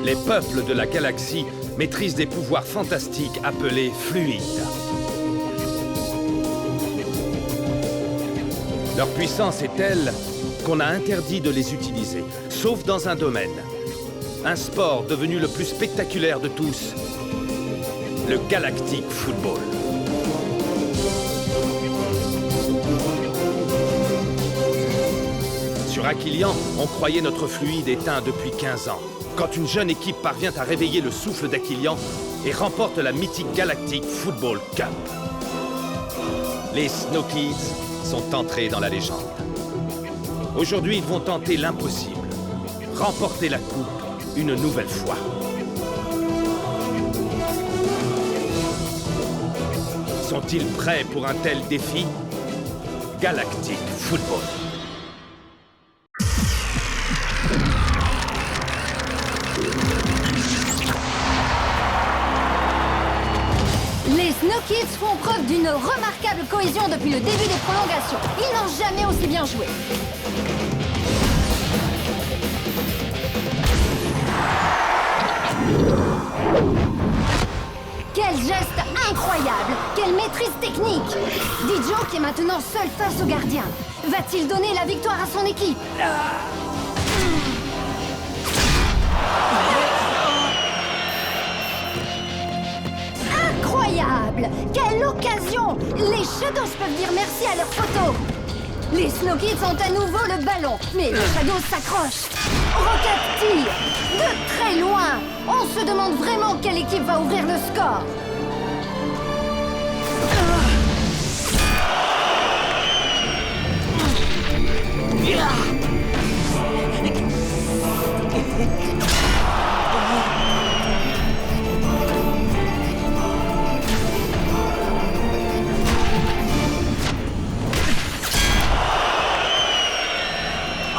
Les peuples de la galaxie maîtrisent des pouvoirs fantastiques appelés fluides. Leur puissance est telle qu'on a interdit de les utiliser, sauf dans un domaine. Un sport devenu le plus spectaculaire de tous, le Galactic Football. Sur Aquilian, on croyait notre fluide éteint depuis 15 ans. Quand une jeune équipe parvient à réveiller le souffle d'Aquilian et remporte la mythique Galactic Football Cup. Les Snow Kids sont entrés dans la légende. Aujourd'hui, ils vont tenter l'impossible. Remporter la coupe une nouvelle fois. Sont-ils prêts pour un tel défi? Galactic Football. Les Snow Kids font preuve d'une remarquable cohésion depuis le début des prolongations. Ils n'ont jamais aussi bien joué. Quel geste incroyable! Quelle maîtrise technique! Dijo qui est maintenant seul face au gardien. Va-t-il donner la victoire à son équipe? Incroyable! Quelle occasion! Les Shadows peuvent dire merci à leur photo. Les Snow Kids ont à nouveau le ballon, mais les Shadows s'accrochent. Rocket tire! De très loin! On se demande vraiment quelle équipe va ouvrir le score.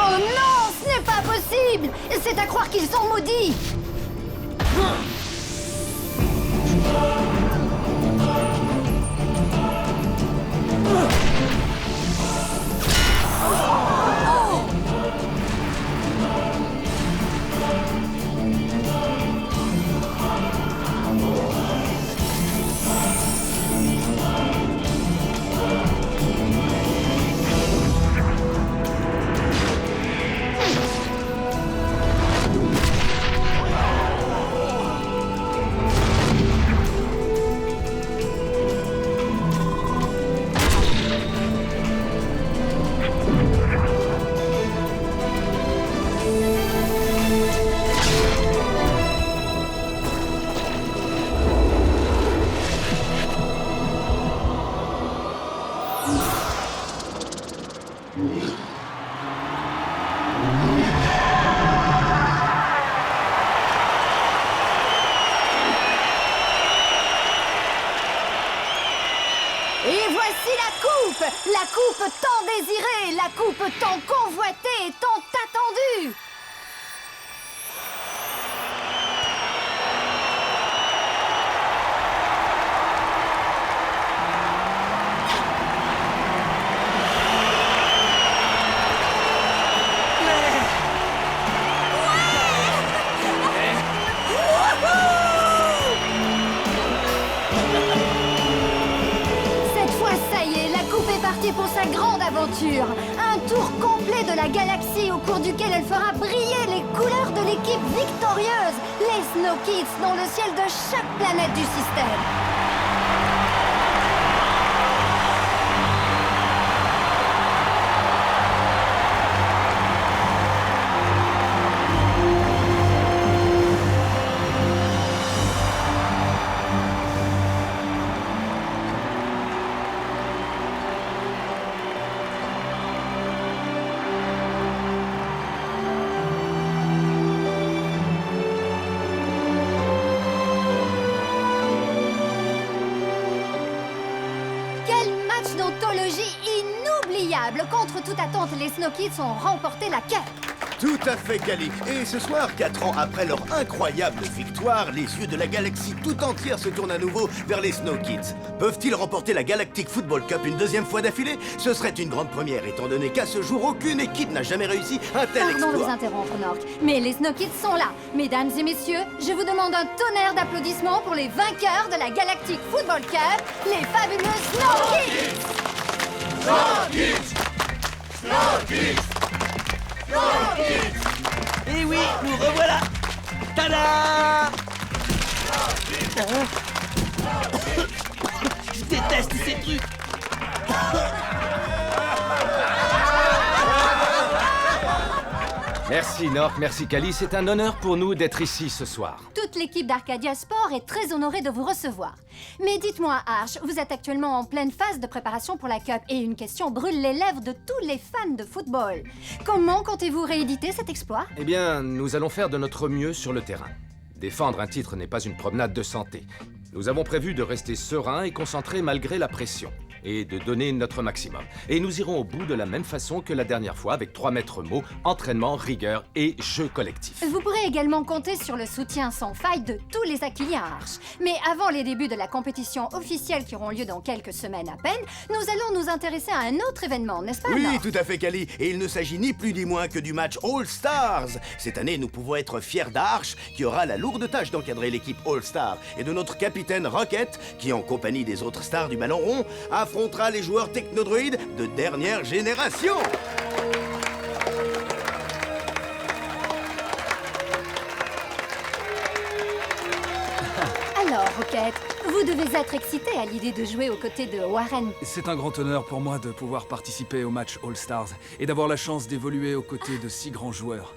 Oh non, ce n'est pas possible! C'est à croire qu'ils sont maudits! Et voici la coupe tant désirée, la coupe tant convoitée, tant attendue. Pour sa grande aventure, un tour complet de la galaxie au cours duquel elle fera briller les couleurs de l'équipe victorieuse, les Snow Kids, dans le ciel de chaque planète du système. D'anthologie inoubliable. Contre toute attente, les Snow Kids ont remporté la cup. Tout à fait, Kali. Et ce soir, 4 ans après leur incroyable victoire, les yeux de la galaxie tout entière se tournent à nouveau vers les Snow Kids. Peuvent-ils remporter la Galactic Football Cup une deuxième fois d'affilée? Ce serait une grande première, étant donné qu'à ce jour, aucune équipe n'a jamais réussi un tel Pardon de vous exploit. interrompre, Nork, mais les Snow Kids sont là. Mesdames et messieurs, je vous demande un tonnerre d'applaudissements pour les vainqueurs de la Galactic Football Cup, les fabuleux Snow Kids! Et oui, nous revoilà. Tada! Je déteste ces trucs. Merci Nork, merci Kali, c'est un honneur pour nous d'être ici ce soir. Toute l'équipe d'Arcadia Sport est très honorée de vous recevoir. Mais dites-moi, Arch, vous êtes actuellement en pleine phase de préparation pour la Cup et une question brûle les lèvres de tous les fans de football. Comment comptez-vous rééditer cet exploit? Eh bien, nous allons faire de notre mieux sur le terrain. Défendre un titre n'est pas une promenade de santé. Nous avons prévu de rester sereins et concentrés malgré la pression, et de donner notre maximum. Et nous irons au bout de la même façon que la dernière fois, avec 3 maîtres mots, entraînement, rigueur et jeu collectif. Vous pourrez également compter sur le soutien sans faille de tous les Aquiliens Arch. Mais avant les débuts de la compétition officielle qui auront lieu dans quelques semaines à peine, nous allons nous intéresser à un autre événement, n'est-ce pas, Oui, Nork? tout à fait, Kali. Et il ne s'agit ni plus ni moins que du match All-Stars. Cette année, nous pouvons être fiers d'Arch, qui aura la lourde tâche d'encadrer l'équipe All-Star, et de notre capitaine Rocket, qui, en compagnie des autres stars du ballon rond, affrontera les joueurs technodroïdes de dernière génération. Alors, Rocket, vous devez être excité à l'idée de jouer aux côtés de Warren. C'est un grand honneur pour moi de pouvoir participer au match All-Stars et d'avoir la chance d'évoluer aux côtés de si grands joueurs.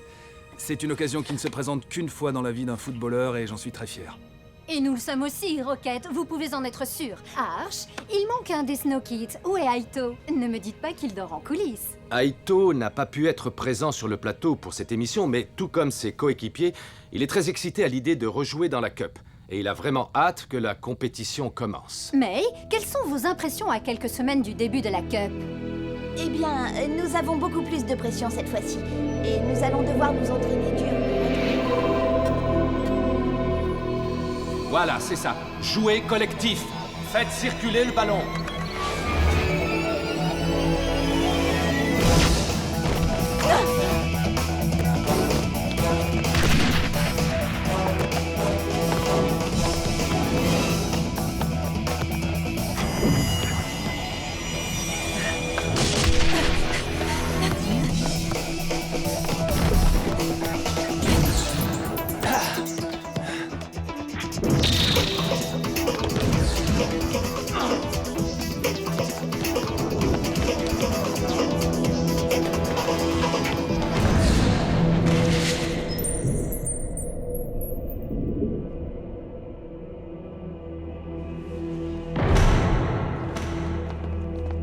C'est une occasion qui ne se présente qu'une fois dans la vie d'un footballeur et j'en suis très fier. Et nous le sommes aussi, Rocket, vous pouvez en être sûr. Arch, il manque un des Snow Kids. Où est Aito? Ne me dites pas qu'il dort en coulisses. Aito n'a pas pu être présent sur le plateau pour cette émission, mais tout comme ses coéquipiers, il est très excité à l'idée de rejouer dans la Cup. Et il a vraiment hâte que la compétition commence. May, quelles sont vos impressions à quelques semaines du début de la Cup? Eh bien, nous avons beaucoup plus de pression cette fois-ci. Et nous allons devoir nous entraîner dur. Voilà, c'est ça. Jouez collectif. Faites circuler le ballon.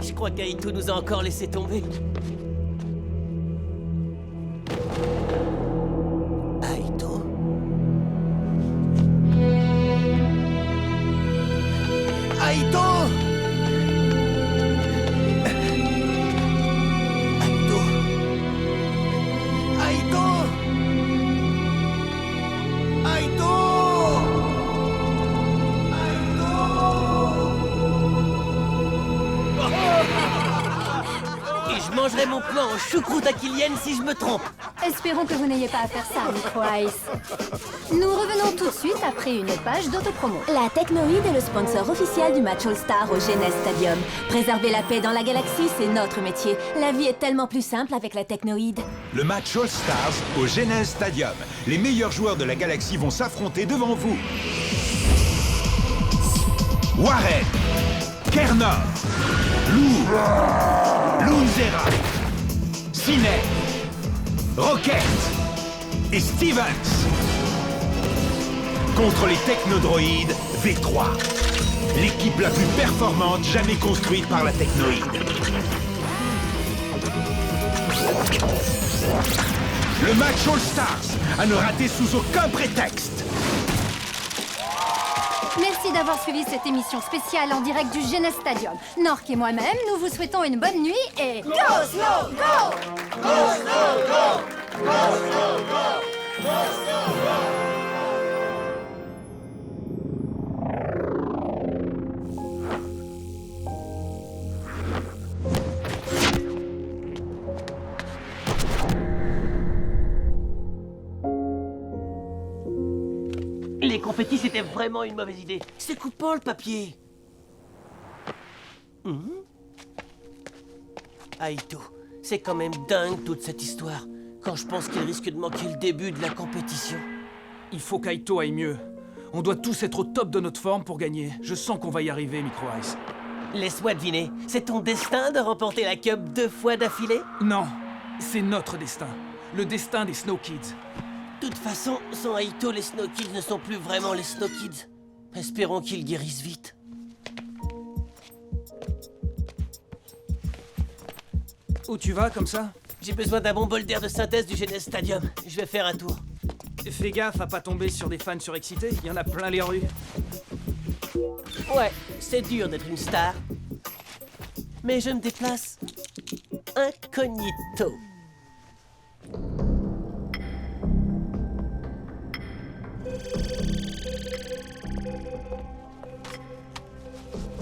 Je crois qu'Aito nous a encore laissé tomber. Aito? Aito! Aito! Aito! Aito! Et je mangerai mon plan en choucroute aquilienne si je me trompe. Espérons que vous n'ayez pas à faire ça, Micro Ice. Nous revenons tout de suite après une page d'autopromo. La Technoïde est le sponsor officiel du match All-Star au Genes Stadium. Préserver la paix dans la galaxie, c'est notre métier. La vie est tellement plus simple avec la Technoïde. Le match All-Stars au Genes Stadium. Les meilleurs joueurs de la galaxie vont s'affronter devant vous. Warren, Kernor, Lunzera, Sinet, Rocket et Stevens. Contre les technodroïdes V3. L'équipe la plus performante jamais construite par la Technoïde. Le match All-Stars, à ne rater sous aucun prétexte. Merci d'avoir suivi cette émission spéciale en direct du Genes Stadium. Nork et moi-même, nous vous souhaitons une bonne nuit et... Go Snow, go! Go Snow, go! Go confetti, c'était vraiment une mauvaise idée. C'est coupant, le papier. Aito, c'est quand même dingue toute cette histoire. Quand je pense qu'il risque de manquer le début de la compétition. Il faut qu'Aito aille mieux. On doit tous être au top de notre forme pour gagner. Je sens qu'on va y arriver, Micro Ice. Laisse-moi deviner, c'est ton destin de remporter la Cup 2 fois d'affilée? Non, c'est notre destin. Le destin des Snow Kids. De toute façon, sans Aito, les Snow Kids ne sont plus vraiment les Snow Kids. Espérons qu'ils guérissent vite. Où tu vas, comme ça? J'ai besoin d'un bon bol d'air de synthèse du Genes Stadium. Je vais faire un tour. Fais gaffe à pas tomber sur des fans surexcités, il y en a plein les rues. Ouais, c'est dur d'être une star. Mais je me déplace incognito.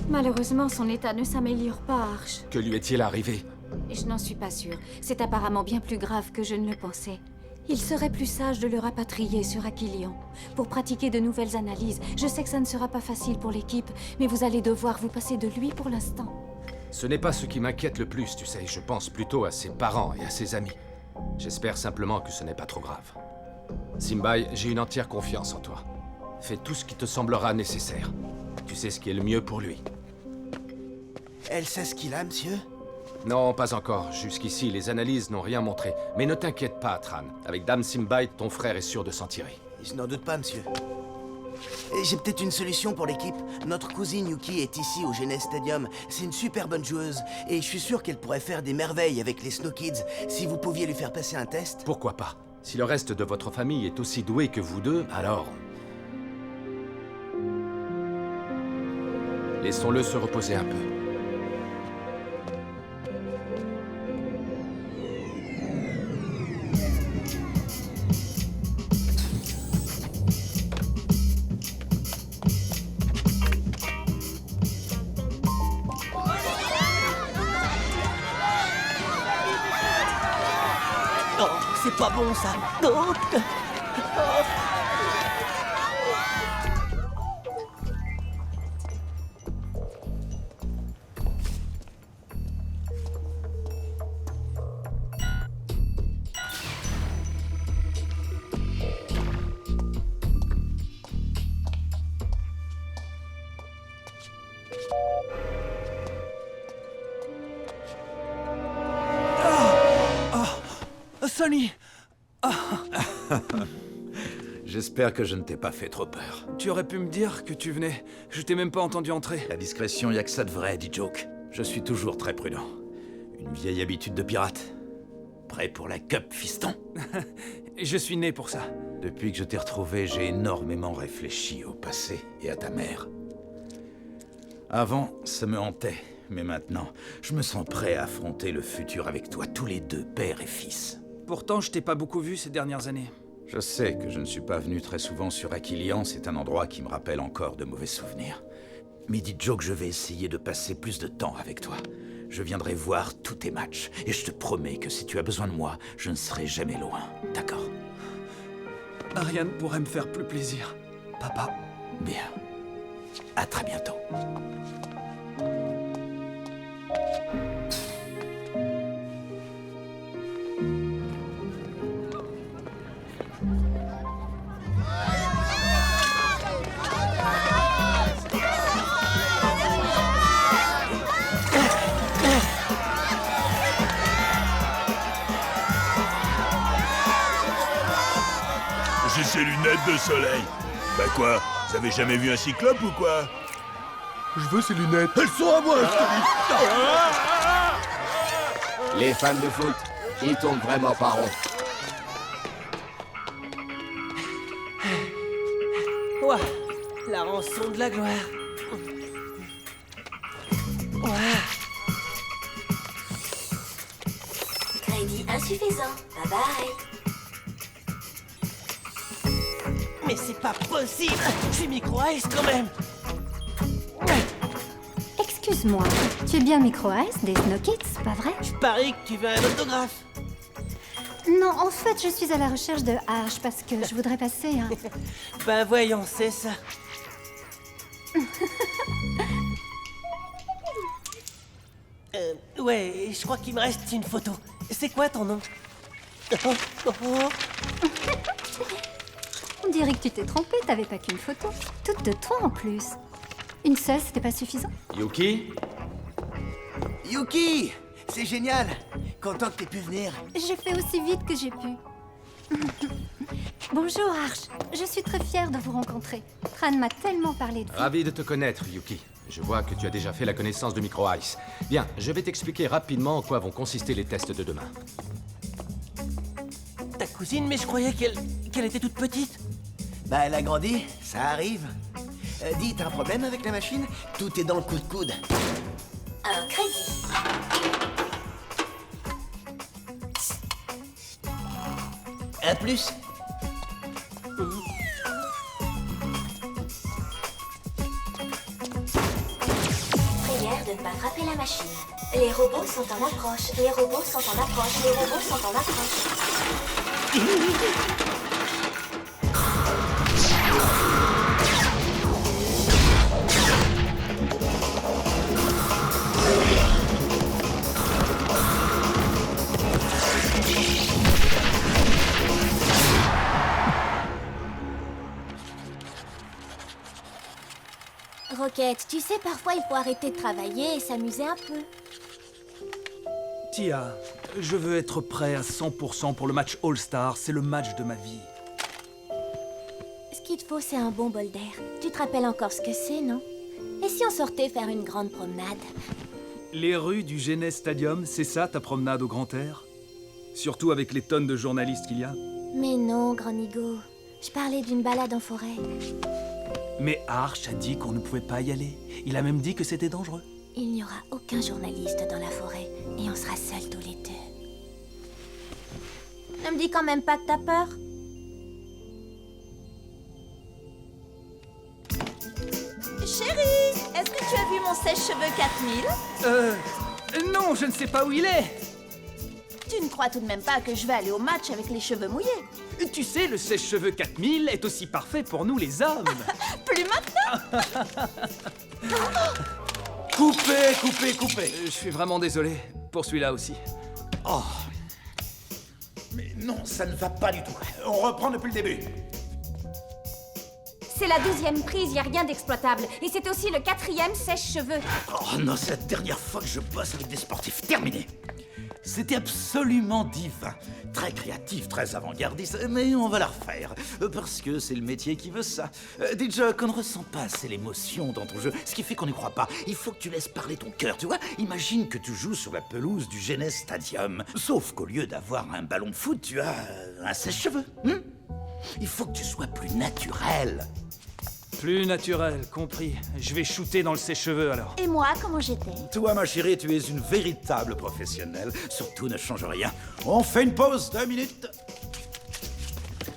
Malheureusement, son état ne s'améliore pas, Arch. Que lui est-il arrivé? Je n'en suis pas sûre. C'est apparemment bien plus grave que je ne le pensais. Il serait plus sage de le rapatrier sur Aquilion pour pratiquer de nouvelles analyses. Je sais que ça ne sera pas facile pour l'équipe, mais vous allez devoir vous passer de lui pour l'instant. Ce n'est pas ce qui m'inquiète le plus, tu sais. Je pense plutôt à ses parents et à ses amis. J'espère simplement que ce n'est pas trop grave. Simbai, j'ai une entière confiance en toi. Fais tout ce qui te semblera nécessaire. Tu sais ce qui est le mieux pour lui. Elle sait ce qu'il a, monsieur? Non, pas encore. Jusqu'ici, les analyses n'ont rien montré. Mais ne t'inquiète pas, Tran. Avec Dame Simbai, ton frère est sûr de s'en tirer. Je n'en doute pas, monsieur. Et j'ai peut-être une solution pour l'équipe. Notre cousine Yuki est ici au Genes Stadium. C'est une super bonne joueuse. Et je suis sûr qu'elle pourrait faire des merveilles avec les Snow Kids. Si vous pouviez lui faire passer un test. Pourquoi pas? Si le reste de votre famille est aussi doué que vous deux, alors... Laissons-le se reposer un peu. Oh, c'est pas bon ça. Non. Sonny! J'espère que je ne t'ai pas fait trop peur. Tu aurais pu me dire que tu venais. Je t'ai même pas entendu entrer. La discrétion, y a que ça de vrai, dit Joke. Je suis toujours très prudent. Une vieille habitude de pirate. Prêt pour la Cup, fiston? Je suis né pour ça. Depuis que je t'ai retrouvé, j'ai énormément réfléchi au passé et à ta mère. Avant, ça me hantait. Mais maintenant, je me sens prêt à affronter le futur avec toi, tous les deux, père et fils. Pourtant, je t'ai pas beaucoup vu ces dernières années. Je sais que je ne suis pas venu très souvent sur Aquilion, c'est un endroit qui me rappelle encore de mauvais souvenirs. Mais dis Joe que je vais essayer de passer plus de temps avec toi. Je viendrai voir tous tes matchs, et je te promets que si tu as besoin de moi, je ne serai jamais loin, d'accord? Rien ne pourrait me faire plus plaisir, papa. Bien. À très bientôt. J'ai ces lunettes de soleil. Bah quoi? Vous avez jamais vu un cyclope ou quoi? Je veux ces lunettes. Elles sont à moi, je te dis. Les fans de foot, ils tournent vraiment pas rond. Ouah, la rançon de la gloire. Ouah. Crédit insuffisant. Bye bye. Mais c'est pas possible. Je suis Micro Ice quand même. Excuse-moi, tu es bien Micro Ice des Snow Kids, pas vrai? Je parie que tu veux un autographe. Non, en fait, je suis à la recherche de H parce que je voudrais passer un... Bah voyons, c'est ça. Ouais, je crois qu'il me reste une photo. C'est quoi ton nom? Oh, oh, oh. On dirait que tu t'es trompé, t'avais pas qu'une photo. Toute de toi en plus. Une seule, c'était pas suffisant? Yuki? Yuki! C'est génial! Content que t'aies pu venir. J'ai fait aussi vite que j'ai pu. Bonjour Arch, je suis très fière de vous rencontrer. Tran m'a tellement parlé de vous. Ravi de te connaître, Yuki. Je vois que tu as déjà fait la connaissance de Micro Ice. Bien, je vais t'expliquer rapidement en quoi vont consister les tests de demain. Ta cousine, mais je croyais qu'elle était toute petite. Bah, elle a grandi, ça arrive. Dis, t'as un problème avec la machine? Tout est dans le coude-coude. Un crédit. Un plus? Prière de ne pas frapper la machine. Les robots sont en approche. Les robots sont en approche. Les robots sont en approche. Rocket, tu sais, parfois il faut arrêter de travailler et s'amuser un peu. Tia, je veux être prêt à 100% pour le match All-Star. C'est le match de ma vie. Ce qu'il te faut, c'est un bon bol d'air. Tu te rappelles encore ce que c'est, non? Et si on sortait faire une grande promenade? Les rues du Genes Stadium, c'est ça ta promenade au grand air? Surtout avec les tonnes de journalistes qu'il y a? Mais non, Grand Nigo. Je parlais d'une balade en forêt. Mais Arch a dit qu'on ne pouvait pas y aller. Il a même dit que c'était dangereux. Il n'y aura aucun journaliste dans la forêt et on sera seuls tous les deux. Ne me dis quand même pas que t'as peur. Chérie, est-ce que tu as vu mon sèche-cheveux 4000? Non, je ne sais pas où il est. Tu ne crois tout de même pas que je vais aller au match avec les cheveux mouillés? Tu sais, le sèche-cheveux 4000 est aussi parfait pour nous les hommes. Plus maintenant. Coupez. Je suis vraiment désolé pour celui-là aussi. Oh. Mais non, ça ne va pas du tout. On reprend depuis le début. C'est la 12e prise, y a rien d'exploitable. Et c'est aussi le 4e sèche-cheveux. Oh non, c'est la dernière fois que je bosse avec des sportifs. Terminé. C'était absolument divin. Très créatif, très avant-gardiste, mais on va la refaire. Parce que c'est le métier qui veut ça. Déjà, qu'on ne ressent pas assez l'émotion dans ton jeu, ce qui fait qu'on n'y croit pas. Il faut que tu laisses parler ton cœur, tu vois. Imagine que tu joues sur la pelouse du Genes Stadium. Sauf qu'au lieu d'avoir un ballon de foot, tu as un sèche-cheveux. Il faut que tu sois plus naturel. Plus naturel, compris. Je vais shooter dans le sèche-cheveux alors. Et moi, comment j'étais? Toi, ma chérie, tu es une véritable professionnelle. Surtout, ne change rien. On fait une pause, 2 minutes.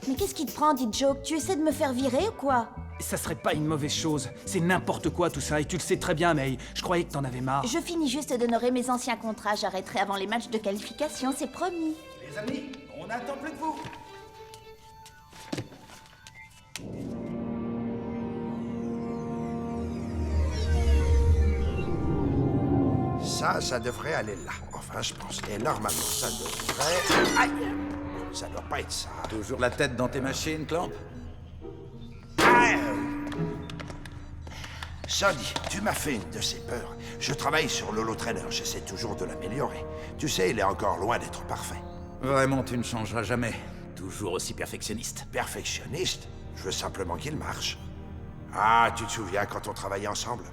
Mais qu'est-ce qui te prend, dit Joke? Tu essaies de me faire virer ou quoi? Ça serait pas une mauvaise chose. C'est n'importe quoi tout ça, et tu le sais très bien, May. Je croyais que t'en avais marre. Je finis juste d'honorer mes anciens contrats. J'arrêterai avant les matchs de qualification, c'est promis. Les amis, on n'attend plus de vous. Ça devrait aller là. Enfin, je pense. Et normalement, ça devrait... Aïe! Ça doit pas être ça. Toujours la tête dans tes machines, Clamp? Sandy, tu m'as fait une de ces peurs. Je travaille sur l'holotrainer. J'essaie toujours de l'améliorer. Tu sais, il est encore loin d'être parfait. Vraiment, tu ne changeras jamais. Toujours aussi perfectionniste. Perfectionniste? Je veux simplement qu'il marche. Ah, tu te souviens quand on travaillait ensemble?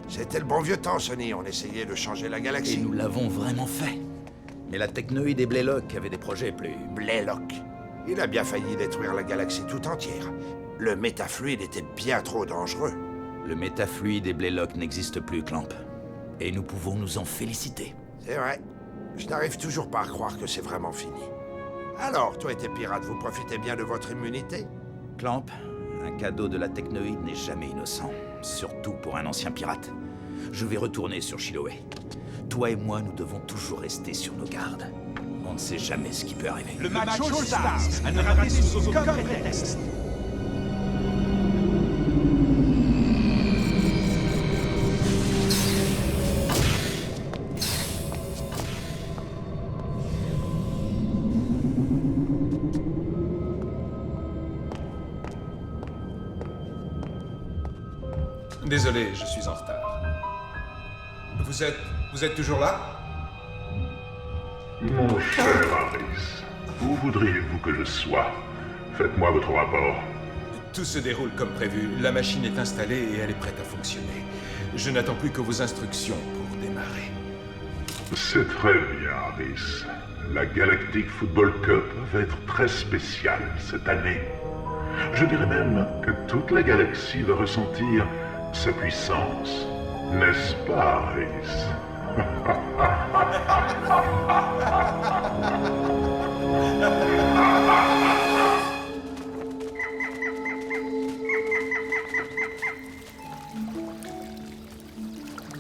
C'était le bon vieux temps, Sonny. On essayait de changer la galaxie. Et nous l'avons vraiment fait. Mais la technoïde et Blaylock avaient des projets plus... Blaylock. Il a bien failli détruire la galaxie tout entière. Le métafluide était bien trop dangereux. Le métafluide et Blaylock n'existent plus, Clamp. Et nous pouvons nous en féliciter. C'est vrai. Je n'arrive toujours pas à croire que c'est vraiment fini. Alors, toi et tes pirates, vous profitez bien de votre immunité? Clamp, un cadeau de la technoïde n'est jamais innocent. Surtout pour un ancien pirate. Je vais retourner sur Chiloé. Toi et moi, nous devons toujours rester sur nos gardes. On ne sait jamais ce qui peut arriver. Le match All-Stars, à ne rater sous aucun prétexte. Désolé, je suis en retard. Vous êtes toujours là? Mon cher Harris, où voudriez-vous que je sois? Faites-moi votre rapport. Tout se déroule comme prévu. La machine est installée et elle est prête à fonctionner. Je n'attends plus que vos instructions pour démarrer. C'est très bien, Harris. La Galactic Football Cup va être très spéciale cette année. Je dirais même que toute la galaxie va ressentir sa puissance. N'est-ce pas, Harris?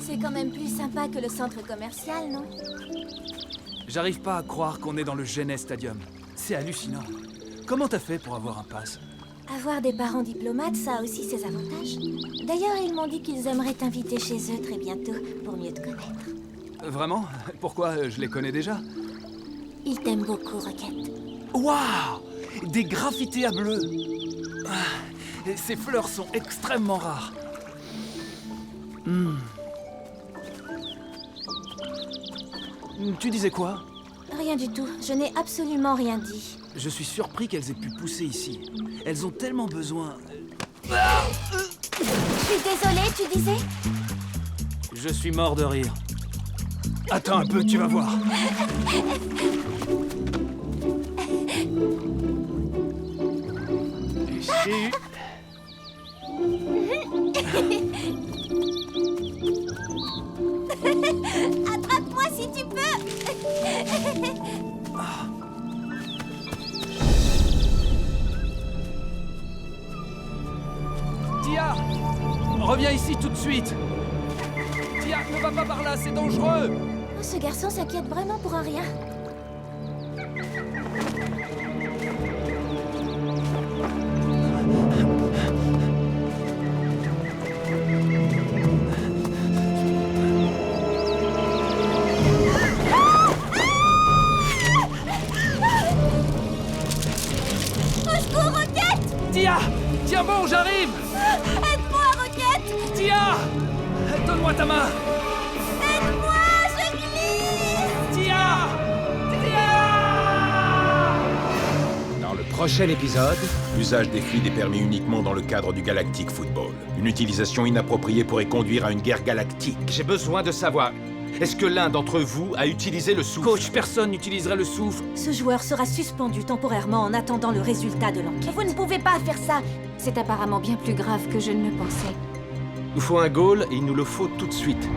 C'est quand même plus sympa que le centre commercial, non? J'arrive pas à croire qu'on est dans le Genes Stadium. C'est hallucinant. Comment t'as fait pour avoir un pass? Avoir des parents diplomates, ça a aussi ses avantages. D'ailleurs, ils m'ont dit qu'ils aimeraient t'inviter chez eux très bientôt pour mieux te connaître. Vraiment? Pourquoi? Je les connais déjà. Ils t'aiment beaucoup, Rocket. Waouh! Des graffitis à bleu! Ah, ces fleurs sont extrêmement rares. Tu disais quoi? Rien du tout. Je n'ai absolument rien dit. Je suis surpris qu'elles aient pu pousser ici. Elles ont tellement besoin... Je suis désolée, tu disais? Je suis mort de rire. Attends un peu, tu vas voir. Attrape-moi si tu peux. Tia! Reviens ici tout de suite! Tia, ne va pas par là, c'est dangereux! Oh, ce garçon s'inquiète vraiment pour un rien. Au secours, Rocket! Tia! Tiens bon, j'arrive! Aide-moi, Rocket! Tia! Donne-moi ta main! Aide-moi, je glisse! Tia! Dans le prochain épisode, L'usage des fluides est permis uniquement dans le cadre du Galactic Football. Une utilisation inappropriée pourrait conduire à une guerre galactique. j'ai besoin de savoir, est-ce que l'un d'entre vous a utilisé le souffle? Coach, personne n'utiliserait le souffle. Ce joueur sera suspendu temporairement en attendant le résultat de l'enquête. Vous ne pouvez pas faire ça! C'est apparemment bien plus grave que je ne le pensais. Il nous faut un goal et il nous le faut tout de suite.